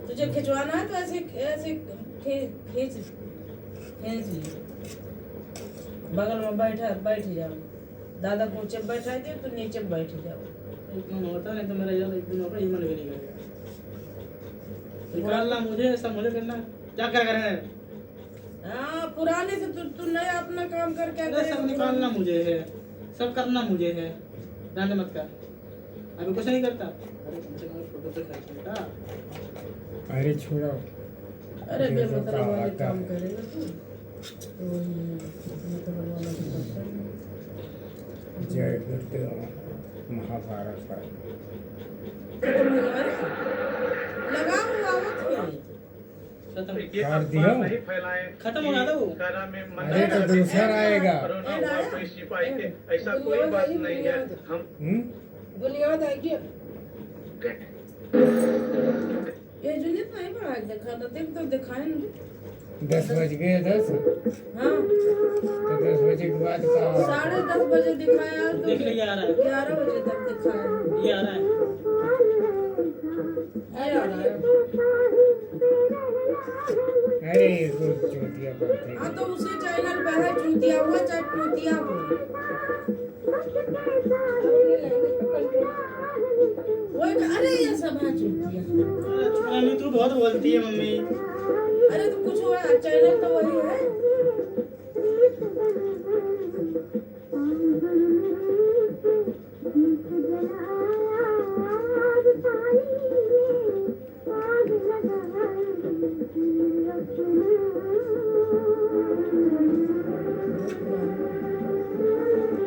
तुझे खिंचवाना है तो ऐसे ऐसे खींच लिए। बगल में बैठ जाओ। दादा को ऊंचे बैठा दे तो नीचे बैठ जाओ। एक मन होता नहीं तो मेरा यार एक दिन होगा, ये मन भी नहीं करेगा। निकालना मुझे, ऐसा मुझे करना, क्या क्या करें? हाँ, पुराने से तू नया अपना काम कर क्या अरे सब निकालना मुझे है, सब करना मुझे है। डांट मत कर, अभी कुछ नहीं करता। अरे कम से कम फोटो तो खींच बेटा। अरे छोड़ो। अरे बेमतलब वाले काम करेगा तू। जय गुरुदेव महाभारत का लगा हुआ खत्म काट दियो। खत्म हो गया था वो। अरे तो दूसरा आएगा। ऐसा कोई बात नहीं है। हम बुनियाद आएगी। ये जुनियत नहीं पड़ा देखा तो देख तो दिखाए ना 10 बज गए 10। हाँ तो 10 बजे के बाद का 10:30 बजे दिखाया तो देख लीजिए, आ रहा है 11 बजे तक दिखाया। ये आ रहा है। ये आ रहा है। अरे कुछ चूतिया बनती हाँ तो उसी चैनल पे है, चूतिया हुआ चाहे चूतिया हो। अरे ये सब है चूतिया। मम्मी तू बहुत बोलती है मम्मी। अरे तो कुछ हुआ, चैनल तो वही है।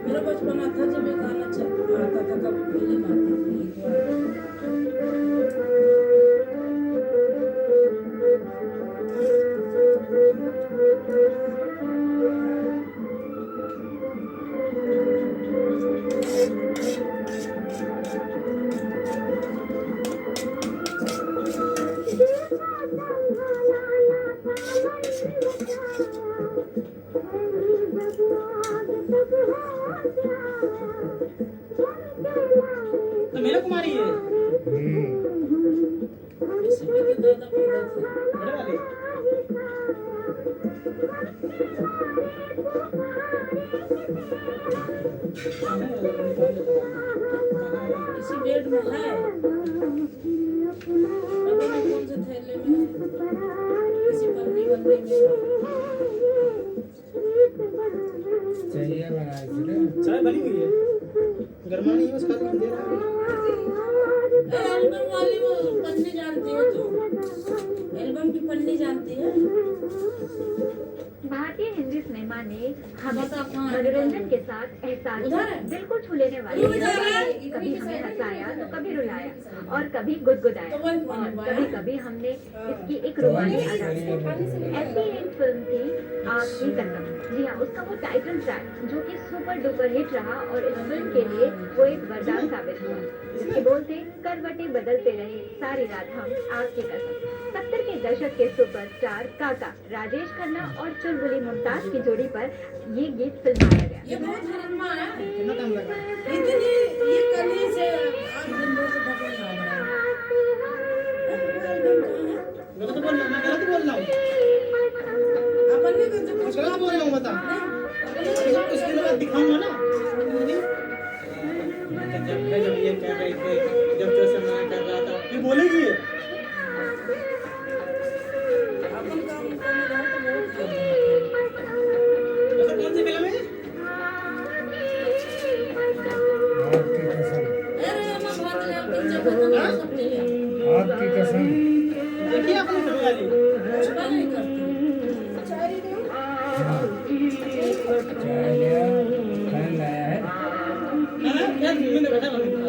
मेरा बचपना था जब ये गाना आता था, कभी फिल्म आती थी एक बार। तो मेरा कुमारी है इसमें भी दादा पैदा थे। बड़े वाले। इसी बेड में है। पता नहीं कौन से थैले में है, किसी पन्नी वन्नी में। चाहिए बनाए थे। चाय बनी हुई है, गरमानी है, बस खाली दे रहा है। एल्बम वाली वो पन्नी जानती है तू? एल्बम की पन्नी जानती है? भारतीय हिंदी सिनेमा ने हमें बता कहाँ है? मनोरंजन के साथ एहसास उधर है? दिल को छू लेने वाले उधर है? कभी हमें हंसाया तो कभी रुलाया और कभी गुदगुदाया तो वही कौन है और बाया? कभी कभी हमने इसकी एक रोमांटिक अदा की। ऐसी एक फिल्म थी आपकी कसम। जी हाँ, उसका वो टाइटल ट्रैक जो कि सुपर डुपर हिट रहा और इस फिल्म के लिए वो एक वरदान साबित हुआ, जिसके बोल थे करवटें बदलते रहे सारी रात हम आपकी कसम। 70 के दशक के सुपरस्टार काका राजेश खन्ना और चुलबुली मुमताज की जोड़ी पर ये गीत फिल्माया गया। ये बहुत हरनमा है। कितना टाइम लगा? इतनी ये कली से 8 दिन से ढकल ना रहा है। गलत बोल रहा हूँ, मैं गलत बोल रहा हूँ। अपन ने कुछ गलत बोल रहा हूँ, बता। नहीं, कुछ दिनों बाद दिखाऊंगा ना। जब ये कह रहे थे, जब जैसे मैं कर रहा था, फिर बोलेगी ये। अपन काम कर रहा तो बहुत कर रहा ऐसा कौन सी फिल्म है? आपकी कसम। अरे हम भाग ले अपन जब बना सकते हैं। आपकी कसम। देखिए आपने फिल्म वाली। कुछ नहीं करते। चाय दो। चाय लिया, फैन लाया है। ना यार मैंने बैठा बंद करा।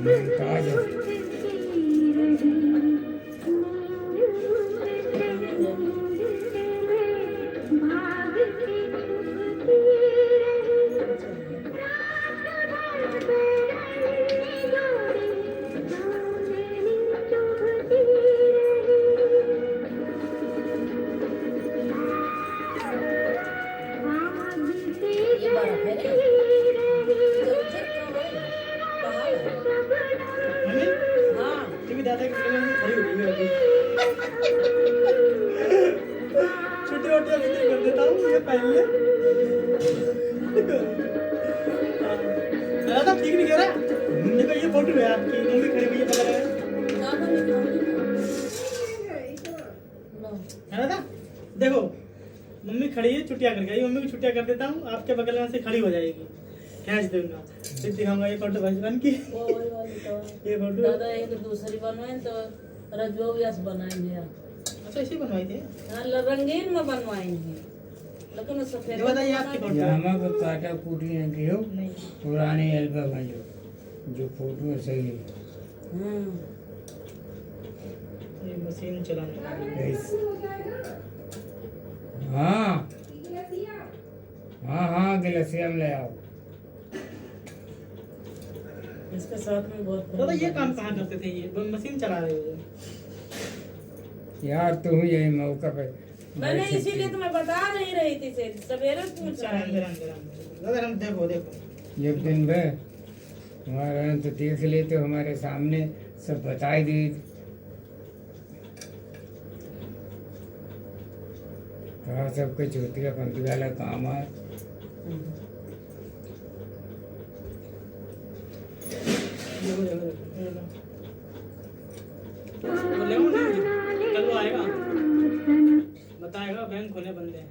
मुमताज छोटी छोटी अभी कर देता हूँ ये पहले दादा ठीक नहीं कह रहा देखो ये फोटो है आपकी मम्मी खड़ी हुई है बगल में है दादा देखो मम्मी खड़ी है छुट्टियां करके ये मम्मी को छुट्टियां कर देता हूँ आपके बगल में से खड़ी हो जाएगी खींच दूंगा फिर दिखाऊंगा ये फोटो बचपन की ये फोटो दादा एक दूसरी बनवाए तो रजो व्यास बनाएंगे आप। अच्छा ऐसे बनवाई थी हाँ, रंगीन में बनवाएंगे लेकिन सफेद ये बताइए आपकी फोटो जामा को काटा कूटी नहीं की हो नहीं पुराने एल्बम है जो फोटो है सही है ये मशीन चलाने ऐसे। हाँ हाँ हाँ गिलसिया में ले आओ। इसके साथ में बहुत दादा ये काम कहाँ करते थे ये मशीन चला रहे हो यार तू यही मौका पे मैंने इसीलिए तो मैं बता नहीं रही थी से सवेरे पूछ रहा अंदर अंदर दादा हम देखो देखो जब दिन भर हमारा तो देख लेते हो हमारे सामने सब बताई दी कहा सब कुछ होती है पंक्ति वाला काम है देखो देखो देखो ले कल वो आएगा बताएगा बैंक खोले बंदे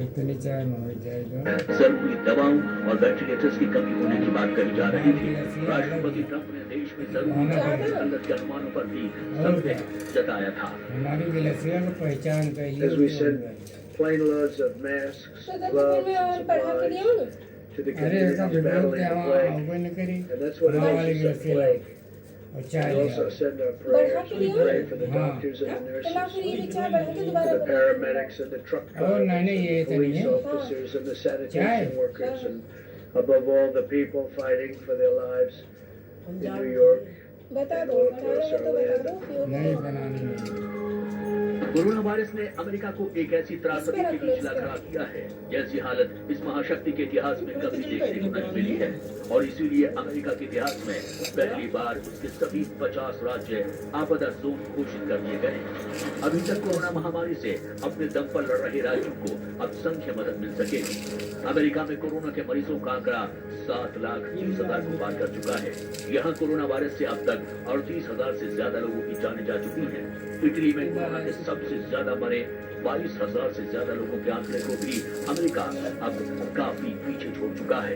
इतनी चाय में हो जाएगा जरूरी दवाओं और वेंटिलेटर्स की कमी होने की बात कही जा रही थी। राष्ट्रपति ट्रंप ने देश में जरूरी दवाओं की किल्लत के अनुमानों पर भी संदेह जताया था। हमारी गिलसिया को पहचान As we कहिए send plane loads of masks, gloves, and supplies to the अरे ऐसा communities वीडियो battling क्या the वहाँ plague. अवगत न करी And that's what it हमारी is, it's a गिलसिया plague. और We चाय also send our prayers. We pray for the doctors and the nurses, for the paramedics and the truck और नहीं ये drivers, तो नहीं police है officers and the sanitation workers, and above all the people fighting for their lives in New York and all across our land. नहीं बनानी है corona virus ने अमेरिका को एक ऐसी त्रासदी के बीच ला खड़ा किया है जैसी हालत इस महाशक्ति के इतिहास में कभी देखने को नहीं मिली है और इसीलिए अमेरिका के इतिहास में पहली बार उसके सभी 50 राज्य आपदा जोन घोषित कर दिए गए। अभी तक कोरोना महामारी से अपने दम पर लड़ रहे राज्यों को अब संख्य मदद मिल सकेगी। अमेरिका में कोरोना के मरीजों का आंकड़ा 7,30,000 को पार कर चुका है। यहाँ कोरोना वायरस से अब तक 38,000 से ज्यादा लोगों की जानें जा चुकी हैं। इटली में कोरोना के सबसे ज्यादा मरे 22,000 से ज्यादा लोगों के आंकड़े को भी अमेरिका अब काफी पीछे छोड़ चुका है।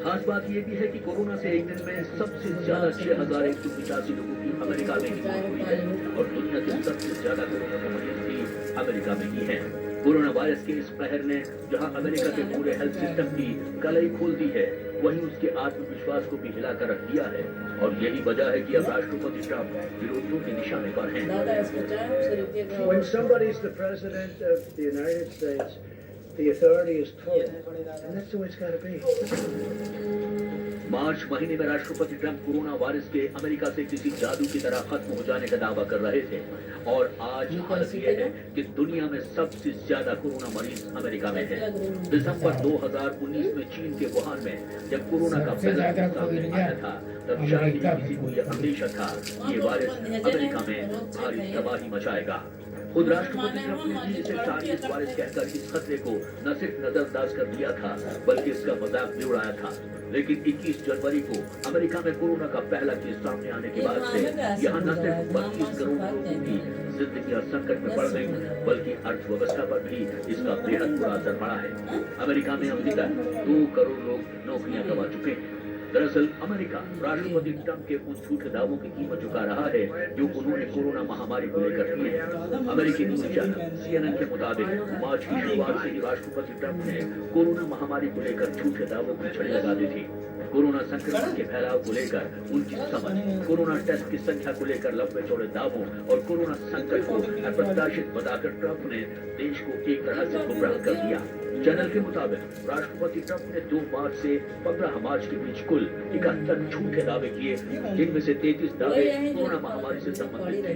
खास बात यह भी है कि कोरोना से एक दिन में सबसे ज्यादा 6,185 लोगों की अमेरिका में ही मौत हुई है और दुनिया के सबसे ज्यादा कोरोना के मरीज भी अमेरिका में ही हैं। कोरोना वायरस के इस कहर ने जहां अमेरिका के पूरे हेल्थ सिस्टम की कलाई खोल दी है, वहीं उसके आत्मविश्वास को भी हिलाकर रख दिया है और यही वजह है कि अब राष्ट्रपति ट्रंप विरोधियों के निशाने पर हैं। दादा इसको चाय से रुकिएगा When somebody's the president of the United States, the authority is total, and that's the way it's got to be. मार्च महीने में राष्ट्रपति ट्रंप कोरोना वायरस के अमेरिका से किसी जादू की तरह खत्म हो जाने का दावा कर रहे थे और आज हालत यह है कि दुनिया में सबसे ज्यादा कोरोना मरीज अमेरिका में है। दिसंबर 2019 में चीन के वुहान में जब कोरोना का पहला केस सामने आया था, तब शायद ही किसी को यह अंदेशा था कि ये वायरस अमेरिका में भारी तबाही मचाएगा। खुद राष्ट्रपति ट्रंप ने भी इसे चाइनीज वायरस कहकर इस खतरे को न सिर्फ नजरअंदाज कर दिया था बल्कि इसका मजाक भी उड़ाया था। लेकिन 21 जनवरी को अमेरिका में कोरोना का पहला केस सामने आने के बाद से यहाँ न सिर्फ 32 करोड़ लोगों की जिंदगियां संकट में पड़ गई बल्कि अर्थव्यवस्था पर भी इसका बेहद बुरा असर पड़ा है। अमेरिका में अभी तक 2 करोड़ लोग नौकरियां गंवा चुके हैं। दरअसल अमेरिका राष्ट्रपति ट्रंप के उन झूठे दावों की कीमत चुका रहा है जो उन्होंने कोरोना महामारी को लेकर किए हैं। अमेरिकी न्यूज चैनल CNN के मुताबिक मार्च की शुरुआत से ही राष्ट्रपति ट्रंप ने कोरोना महामारी को लेकर झूठे दावों की छड़ी लगा दी थी। कोरोना संक्रमण के फैलाव को लेकर उनकी समझ, कोरोना टेस्ट की संख्या को लेकर लंबे चौड़े दावों और कोरोना संकट को अप्रत्याशित बताकर ट्रंप ने देश को एक तरह से गुमराह कर दिया। चैनल के मुताबिक राष्ट्रपति ट्रंप ने 2 मार्च से 15 मार्च के बीच कुल 71 झूठे दावे किए, जिनमें से 33 दावे कोरोना महामारी से संबंधित थे।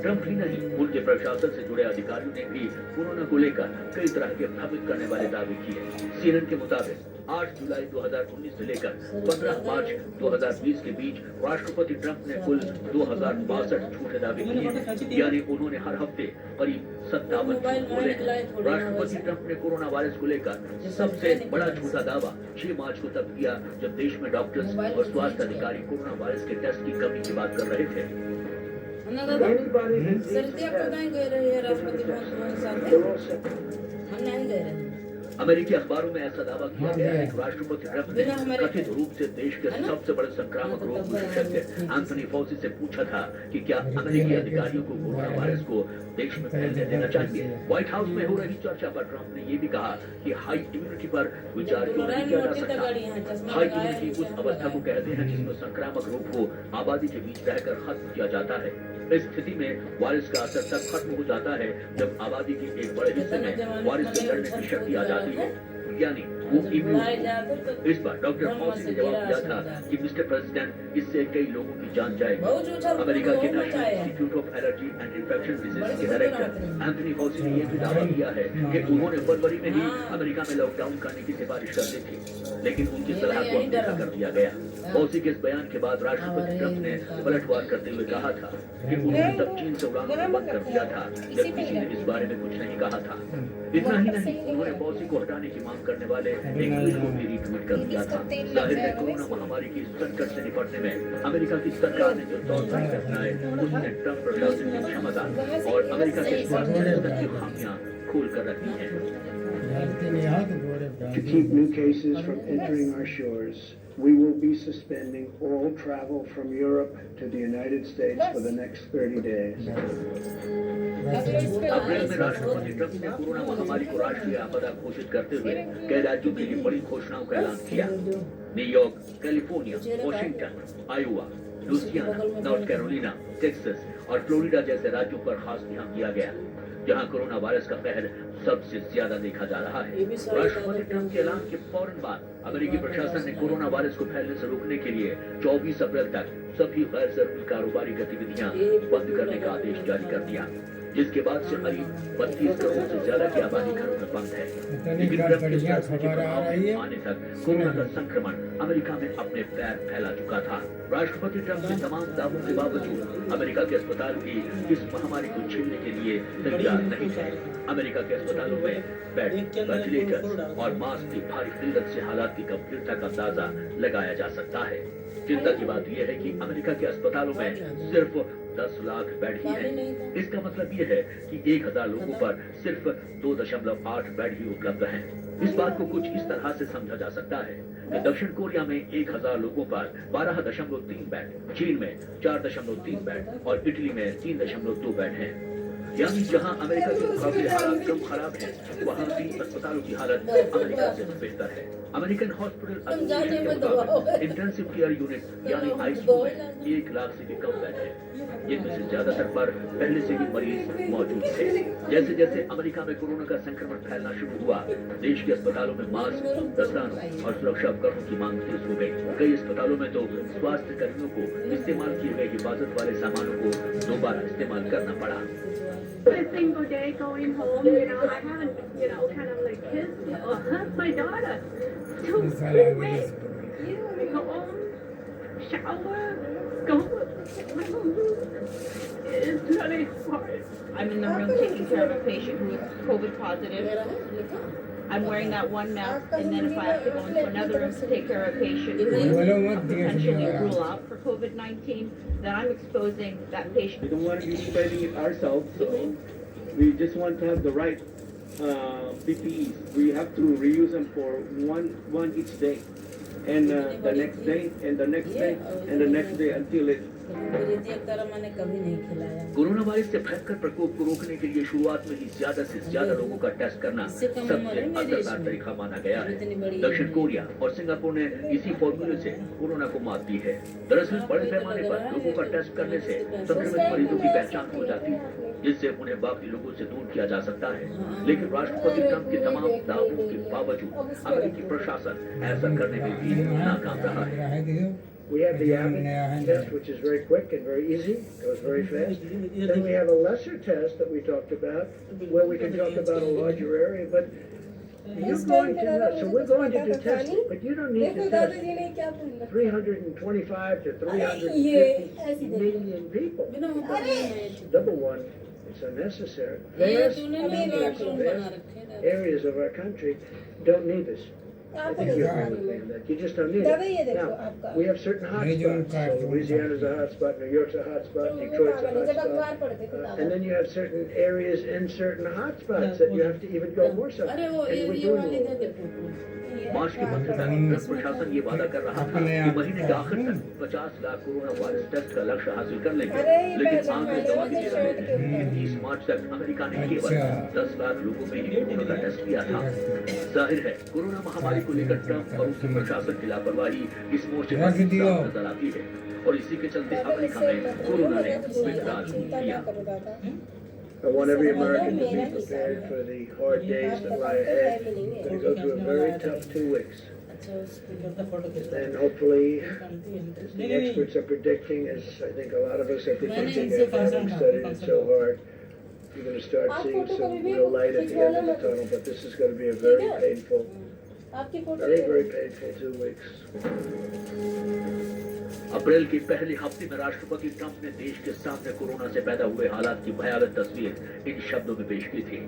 ट्रंप ही नहीं, उनके प्रशासन से जुड़े अधिकारियों ने भी कोरोना को लेकर कई तरह के भ्रमित करने वाले दावे किए। CNN के मुताबिक 8 जुलाई 2019 से लेकर 15 मार्च 2020 के बीच राष्ट्रपति ट्रंप ने कुल 2062 झूठे दावे किए हैं, यानी उन्होंने हर हफ्ते करीब 57 झूठ बोले हैं। राष्ट्रपति ट्रंप ने कोरोना वायरस को लेकर सबसे बड़ा झूठा दावा 6 मार्च को तब किया, जब देश में डॉक्टर्स और स्वास्थ्य अधिकारी कोरोना वायरस के टेस्ट की कमी की बात कर रहे थे। Anybody that needs सर्दियाँ to को नहीं गए रहे हैं राष्ट्रपति भवन तुम्हारे साथ they're all sick. हम नहीं गए रहे। अमेरिकी अखबारों में ऐसा दावा किया गया है कि राष्ट्रपति ट्रंप ने कथित रूप से देश के सबसे बड़े संक्रामक रोग विशेषज्ञ एंथनी फॉसी से पूछा था कि क्या अमेरिकी अधिकारियों को कोरोना वायरस को देश में फैलने देना चाहिए। व्हाइट हाउस में हो रही चर्चा पर ट्रंप ने ये भी कहा कि हाई इम्यूनिटी पर विचार क्यों नहीं किया जा सकता। हाई इम्यूनिटी उस अवस्था को कहते हैं जिसमें संक्रामक रोग को आबादी के बीच रहकर खत्म किया जाता है। इस स्थिति में वायरस का असर तब खत्म हो जाता है जब आबादी के एक बड़े हिस्से में वायरस से लड़ने की शक्ति आ जाती है, यानी वो इम्यून। इस बार डॉक्टर फॉसी ने जवाब दिया था कि मिस्टर प्रेसिडेंट, इससे कई लोगों की जान जाएगी। अमेरिका के national institute of allergy and infection disease के डायरेक्टर एंथनी फॉसी ने यह भी दावा किया है कि उन्होंने फरवरी में ही अमेरिका में लॉकडाउन करने की सिफारिश कर दी थी, लेकिन उनकी सलाह को अनदेखा कर दिया गया। फॉसी के इस बयान के बाद राष्ट्रपति ट्रंप ने पलटवार करते हुए कहा था कि उन्होंने तब चीन से उड़ानों को बंद कर दिया था जब किसी ने इस बारे में कुछ नहीं कहा था। इतना ही नहीं, उन्होंने फॉसी को हटाने की मांग करने वाले एक ट्वीट को भी रीट्वीट कर दिया था। जाहिर है कोरोना महामारी की संकट से निपटने में अमेरिका की सरकार ने जो तौर तरीके अपनाए, उसने ट्रंप प्रशासन की क्षमता और अमेरिका के स्वास्थ्य सिस्टम की खामियां खोल कर रखी हैं। To keep new cases from entering our shores, we will be suspending all travel from Europe to the United States for the next 30 days. अप्रैल में राष्ट्रपति ट्रंप ने कोरोना महामारी को राष्ट्रीय आपदा घोषित करते हुए कई राज्यों के लिए बड़ी घोषणाओं का ऐलान किया। New York, California, Washington, Iowa, Louisiana, North Carolina, Texas और फ्लोरिडा जैसे राज्यों पर खास ध्यान दिया गया, जहां कोरोना वायरस का कहर सबसे ज्यादा देखा जा रहा है। राष्ट्रपति ट्रंप के ऐलान के फौरन बाद अमेरिकी प्रशासन ने कोरोना वायरस को फैलने से रोकने के लिए 24 अप्रैल तक सभी गैर जरूरी कारोबारी गतिविधियां बंद करने का आदेश जारी कर दिया, जिसके बाद से करीब 32 करोड़ से ज्यादा की आबादी घरों में बंद है। लेकिन ट्रंप के फैसले के प्रभाव आने तक कोरोना का संक्रमण अमेरिका में अपने पैर फैला चुका था। राष्ट्रपति ट्रंप के तमाम दावों के बावजूद अमेरिका के अस्पताल भी इस महामारी को झेलने के लिए तैयार नहीं थे। अमेरिका के अस्पतालों में बेड, वेंटिलेटर्स और मास्क की भारी किल्लत से हालात की गंभीरता का अंदाजा लगाया जा सकता है। चिंता की बात यह है कि अमेरिका के अस्पतालों में सिर्फ 10 लाख बेड ही हैं। इसका मतलब यह है कि 1000 लोगों पर सिर्फ 2.8 बेड ही उपलब्ध हैं। इस बात को कुछ इस तरह से समझा जा सकता है कि दक्षिण कोरिया में 1000 लोगों पर 12.3 बेड, चीन में 4.3 बेड और इटली में 3.2 बेड हैं। यानी जहां अमेरिका के मुकाबले हालात कम खराब है, वहां भी अस्पतालों की हालत अमेरिका से बेहतर है। अमेरिकन हॉस्पिटल एसोसिएशन के मुताबिक इंटेंसिव केयर यूनिट यानी आईसीयू में 1 लाख से भी कम बेड है, जिनमें से ज्यादातर पर पहले से ही मरीज मौजूद थे। जैसे जैसे अमेरिका में कोरोना का संक्रमण फैलना शुरू हुआ, देश के अस्पतालों में मास्क, दस्तानों और सुरक्षा उपकरणों की मांग तेज हो गई। कई अस्पतालों में तो स्वास्थ्य कर्मियों को इस्तेमाल किए गए हिफाजत वाले सामानों को दोबारा इस्तेमाल करना पड़ा। Every single day going home, I haven't, kind of like kissed or hugged my daughter. So quick, go home, shower, go. It's really hard. I'm in the room taking care of a patient who is COVID positive. I'm wearing that one mask, and then if I have to go into another room to take care of a patient who is potentially rule out for COVID-19, then I'm exposing that patient. We don't want to be spreading it ourselves, so we just want to have the right PPEs. We have to reuse them for one each day, and the next day, and the next day, and the next day until it प्रीति अख्तर मैंने कभी नहीं खिलाया। Corona virus से भयंकर प्रकोप को रोकने के लिए शुरुआत में ही ज्यादा से ज्यादा लोगों का टेस्ट करना इससे कम सबसे उम्र है मेरी असरदार इसमें। तरीका माना गया है। इतनी बड़ी दक्षिण कोरिया और सिंगापुर ने इसी फॉर्मूले से कोरोना को मात दी है। दरअसल बड़े पैमाने पर लोगों का टेस्ट करने से संक्रमित मरीजों की पहचान हो जाती है, जिससे उन्हें बाकी लोगों से दूर किया जा सकता है। लेकिन राष्ट्रपति ट्रंप के तमाम दावों के बावजूद अमेरिकी प्रशासन ऐसा करने में भी नाकाम रहा है। We have the Abbott test, which is very quick and very easy, goes very fast. Then we have a lesser test that we talked about, where we can talk about a larger area, but you're going to know. So we're going to do testing, but you don't need to test 325 to 350 million people. बिना मतलब नहीं है। Number one, it's unnecessary. ये Vast तूने ना lockdown बना रखे हैं। areas of our country don't need this. I think you agree with me on that. You just don't need it. Now, we have certain hotspots. So Louisiana's a hotspot, New York's a hotspot, Detroit's a hotspot. And then you have certain areas in certain hotspots that you have to even go more so. अरे वो And we're ये doing वाली all they of they it. मार्च के मध्य तक प्रशासन ये वादा कर रहा था कि महीने के आखिर तक 50 लाख कोरोना वायरस टेस्ट का लक्ष्य हासिल कर लेंगे, लेकिन आंकड़े गवाही दे रहे हैं। 30 मार्च तक अमेरिका ने केवल 10 लाख लोगों में ही कोरोना का टेस्ट किया था। जाहिर है कोरोना महामारी को लेकर ट्रंप और उसके प्रशासन की लापरवाही इस मोर्चे पर साफ नजर आती है, और इसी के चलते अमेरिका में कोरोना ने विकराल रूप लिया। I want every American to be prepared for the hard days that lie ahead. We're going to go through a very tough 2 weeks. अच्छा उसकी करता फोटो खींच And hopefully, as the experts are predicting, as I think a lot of us are predicting after having studied it so hard, you're going to start seeing some real light at the end of the tunnel, but this is going to be a very painful, very painful 2 weeks. अप्रैल के पहले हफ्ते में राष्ट्रपति Trump ने देश के सामने corona से पैदा हुए हालात की भयावह तस्वीर इन शब्दों में पेश की थी।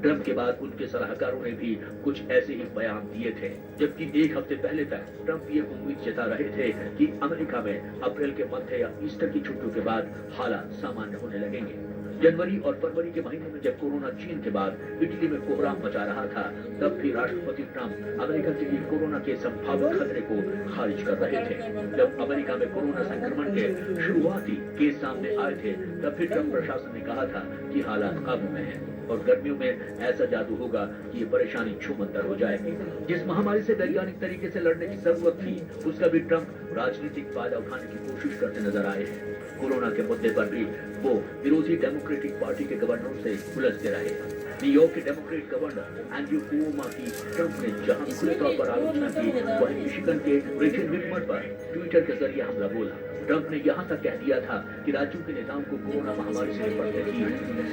ट्रंप के बाद उनके सलाहकारों ने भी कुछ ऐसे ही बयान दिए थे, जबकि 1 हफ्ते पहले तक ट्रंप ये उम्मीद जता रहे थे कि अमेरिका में अप्रैल के मध्य या ईस्टर की छुट्टियों के बाद हालात सामान्य होने लगेंगे। जनवरी और फरवरी के महीने में जब कोरोना चीन के बाद इटली में कोहराम मचा रहा था, तब भी राष्ट्रपति ट्रंप अमेरिका के लिए कोरोना के संभावित खतरे को खारिज कर रहे थे। जब अमेरिका में कोरोना संक्रमण के शुरुआती केस सामने आए थे, तब भी ट्रंप प्रशासन ने कहा था कि हालात काबू में हैं और गर्मियों में ऐसा जादू होगा कि ये परेशानी छूमंतर हो जाएगी। जिस महामारी से वैज्ञानिक तरीके से लड़ने की जरूरत थी, उसका भी ट्रंप राजनीतिक फायदा उठाने की कोशिश करते नजर आए हैं। कोरोना के मुद्दे पर भी वो विरोधी डेमोक्रेटिक पार्टी के गवर्नरों से उलझते रहे। न्यूयॉर्क के डेमोक्रेट गवर्नर एंड्रू कुओमा की ट्रंप ने जहां खुले तौर पर आलोचना की, वहीं मिशिगन के रेचल विटमर पर ट्विटर के जरिए हमला बोला। ट्रंप ने यहाँ तक कह दिया था कि राज्यों के नेताओं को कोरोना महामारी से निपटने की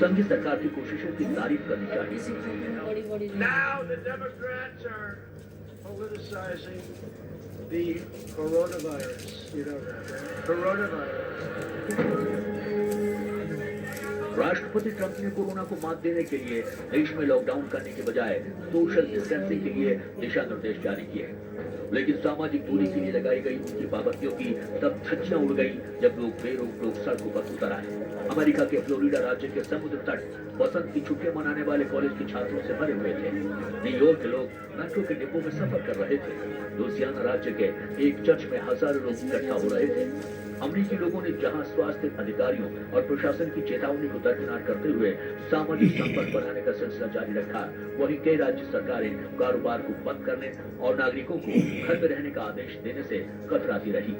संघीय सरकार की कोशिशों की तारीफ करनी चाहिए। Now the Democrats are politicizing the coronavirus. You know that, right? Coronavirus. राष्ट्रपति ट्रंप ने कोरोना को मात देने के लिए देश में लॉकडाउन करने के बजाय सोशल डिस्टेंसिंग के लिए दिशा निर्देश जारी किए, लेकिन सामाजिक दूरी के लिए लगाई गई उनकी पाबंदियों की तब धज्जियां उड़ गई जब लोग बेरोक सड़कों पर उतर आए। अमेरिका के फ्लोरिडा राज्य के समुद्र तट वसंत की छुट्टियां मनाने वाले कॉलेज के छात्रों से भरे हुए थे। न्यूयॉर्क के लोग मेट्रो के डिब्बों में सफर कर रहे थे। लुइसियाना राज्य के एक चर्च में हजारों लोग इकट्ठा हो रहे थे। अमेरिकी लोगों ने जहां स्वास्थ्य अधिकारियों और प्रशासन की चेतावनी को दरकिनार करते हुए सामाजिक संपर्क बनाने का सिलसिला जारी रखा, वहीं कई राज्य सरकारें कारोबार को बंद करने और नागरिकों को घर में रहने का आदेश देने से कतराती रही।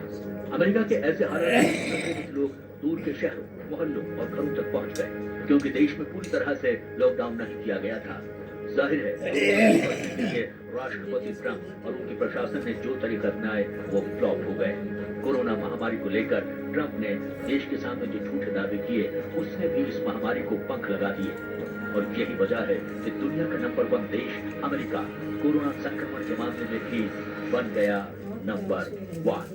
अमेरिका के ऐसे हालात में संक्रमित लोग दूर के शहरों, मोहल्लों और घरों तक पहुंच गए, क्योंकि देश में पूरी तरह से लॉकडाउन नहीं किया गया था। जाहिर है राष्ट्रपति ट्रंप और उनके प्रशासन ने जो तरीका अपनाए वो फ्लॉप हो गए। कोरोना महामारी को लेकर ट्रंप ने देश के सामने जो झूठे दावे किए, उसने भी इस महामारी को पंख लगा दिए, और यही वजह है कि दुनिया का नंबर 1 देश अमेरिका कोरोना संक्रमण के मामले में भी बन गया नंबर 1।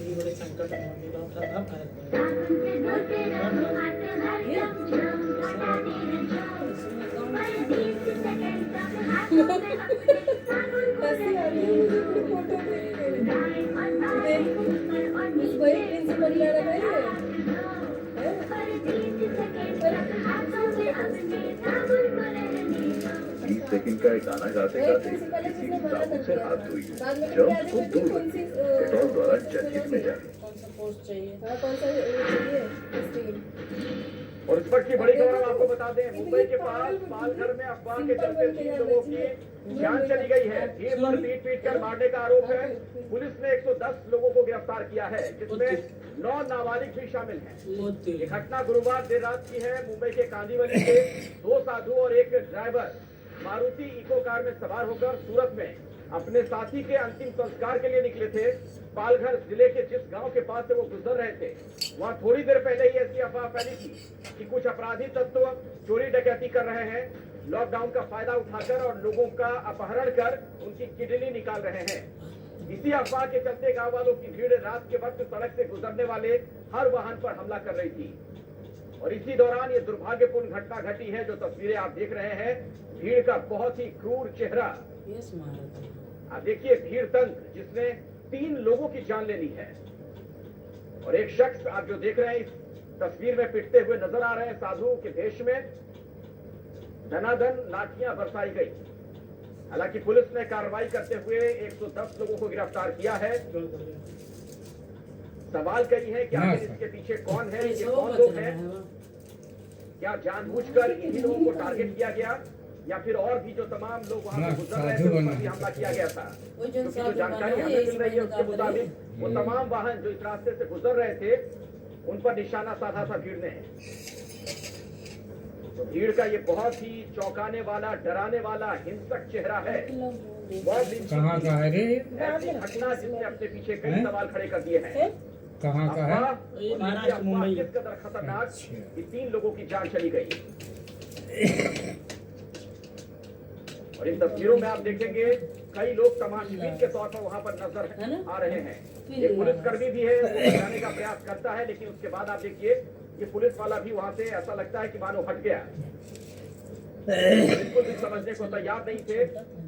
बड़े संकट में डॉक्टर लेकिन का एक गाना गाते गाते किसी साबुन से हाथ धोई जर्म्स को दूर रखिए डेटॉल द्वारा जनहित में जाए। कौन सा पोस्ट चाहिए? और इस वक्त की बड़ी खबर हम आपको बता दें, मुंबई के पास पालघर में अफवाह के चलते 3 लोगों की जान चली गई है। भीड़ पर पीट कर मारने का आरोप है। पुलिस ने 110 लोगों को गिरफ्तार किया है, जिसमें 9 नाबालिग भी शामिल हैं। ये घटना गुरुवार देर रात की है। मुंबई के कांदीवली से 2 साधु और एक ड्राइवर मारुति इको कार में सवार होकर सूरत में अपने साथी के अंतिम संस्कार के लिए निकले थे। पालघर जिले के जिस गांव के पास से वो गुजर रहे थे, वहां थोड़ी देर पहले ही ऐसी अफवाह फैली थी कि कुछ अपराधी तत्व चोरी डकैती कर रहे हैं, लॉकडाउन का फायदा उठाकर और लोगों का अपहरण कर उनकी किडनी निकाल रहे हैं। इसी अफवाह के चलते गांव वालों की भीड़ रात के वक्त सड़क से गुजरने वाले हर वाहन पर हमला कर रही थी। और इसी दौरान ये दुर्भाग्यपूर्ण घटना घटी है। जो तस्वीरें आप देख रहे हैं, भीड़ का बहुत ही क्रूर चेहरा। आप देखिए, भीड़ तंत्र जिसने 3 लोगों की जान लेनी है। और एक शख्स आप जो देख रहे हैं इस तस्वीर में पिटते हुए नजर आ रहे हैं। साधु के देश में धनाधन लाठियां बरसाई गई। हालांकि पुलिस ने कार्रवाई करते हुए 110 लोगों को गिरफ्तार किया है। सवाल कई है कि आखिर इसके पीछे कौन है, ये कौन लोग हैं? क्या जानबूझकर इन्हीं लोगों को टारगेट किया गया या फिर और भी जो तमाम लोग वहां से गुजर रहे थे उन पर भी हमला किया गया था? क्योंकि जो जानकारी हमें मिल रही है उसके मुताबिक वो तमाम वाहन जो इस रास्ते से गुजर रहे थे उन पर निशाना साधा था भीड़ ने। तो भीड़ का ये बहुत ही चौंकाने वाला, डराने वाला, हिंसक चेहरा है। कहाँ का है रे? ऐसी घटना जिसने अपने पीछे कई सवाल खड़े कर दिए हैं। कहाँ का है? महाराष्ट्र, मुंबई। किस कदर खतरनाक कि 3 लोगों की जान चली गई। और इन तस्वीरों में आप देखेंगे कई लोग तमाशबीन के तौर पर वहां पर नजर आ रहे हैं। एक पुलिसकर्मी भी है, वो बचाने का प्रयास करता है, लेकिन उसके बाद आप देखिए ये पुलिस वाला भी वहां से ऐसा लगता है कि मानो हट गया। बिल्कुल भी समझने को तैयार नहीं थे,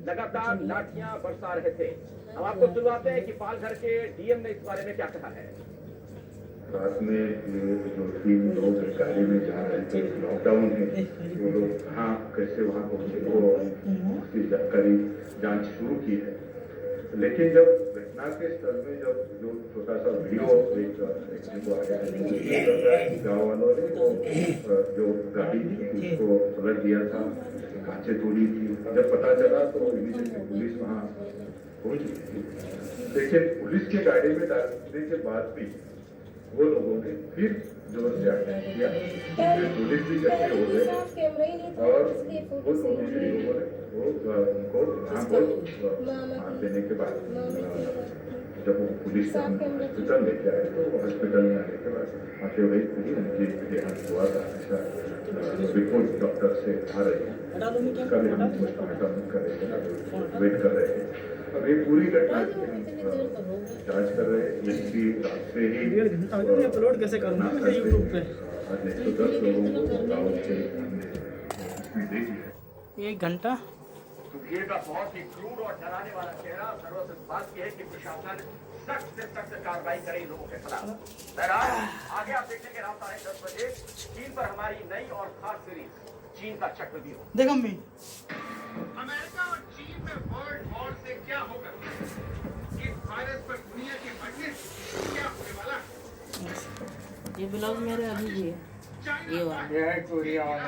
लगातार लाठियां बरसा रहे थे। हम आपको सुनवाते हैं कि पालघर के डीएम ने इस बारे में क्या कहा है। रात में ये जो 3 लोग गाड़ी में जा रहे थे, लॉकडाउन है, वो लोग कहाँ कैसे वहाँ पहुँचे वो उसकी जानकारी जांच शुरू की है। लेकिन जब घटना के स्थल में जब जो छोटा सा वीडियो एक देखने को आया है, गाँव वालों ने वो जो गाड़ी थी उसको पलट दिया था, कांचें तोड़ी थी। जब पता चला तो इमीडिएटली पुलिस वहाँ पहुँच गई थी। लेकिन पुलिस की गाड़ी में डालने के बाद भी वो लोगों ने फिर जोर से अटैक किया, फिर पुलिस भी इकट्ठे हो गए और वो दोनों ही लोगों ने उनको वहाँ पर मार देने के बाद जब वो पुलिस हॉस्पिटल लेके आए तो हॉस्पिटल में आने के बाद वहाँ पे वही उनकी देहांत हुआ था। ऐसा रिपोर्ट डॉक्टर से आ रही है, उसका भी हम पोस्टमार्टम करेंगे, वेट कर रहे हैं। अब ये पूरी घटना जांच कर रहे हैं। इसकी रात से ही अपलोड कैसे करूँगा मैं यूट्यूब पे? आज 110 लोगों को गाँव से हमने दे दिया। 1 घंटा। तो भीड़ का बहुत ही क्रूर और डराने वाला चेहरा। जरूरत इस बात की है कि प्रशासन सख्त से सख्त कार्रवाई करे इन लोगों के खिलाफ। बहरहाल आगे आप देखेंगे रात 10:30 बजे चीन पर हमारी नई और खास सीरीज चीन का चक्रव्यूह। देखो अम्मी, अमेरिका और चीन में वर्ल्ड वॉर से क्या होगा? इस वायरस पर दुनिया की फिटनेस क्या होने वाला? ये ब्लॉग मेरे अभी भी है, ये वाला। यह है कोरिया वाला।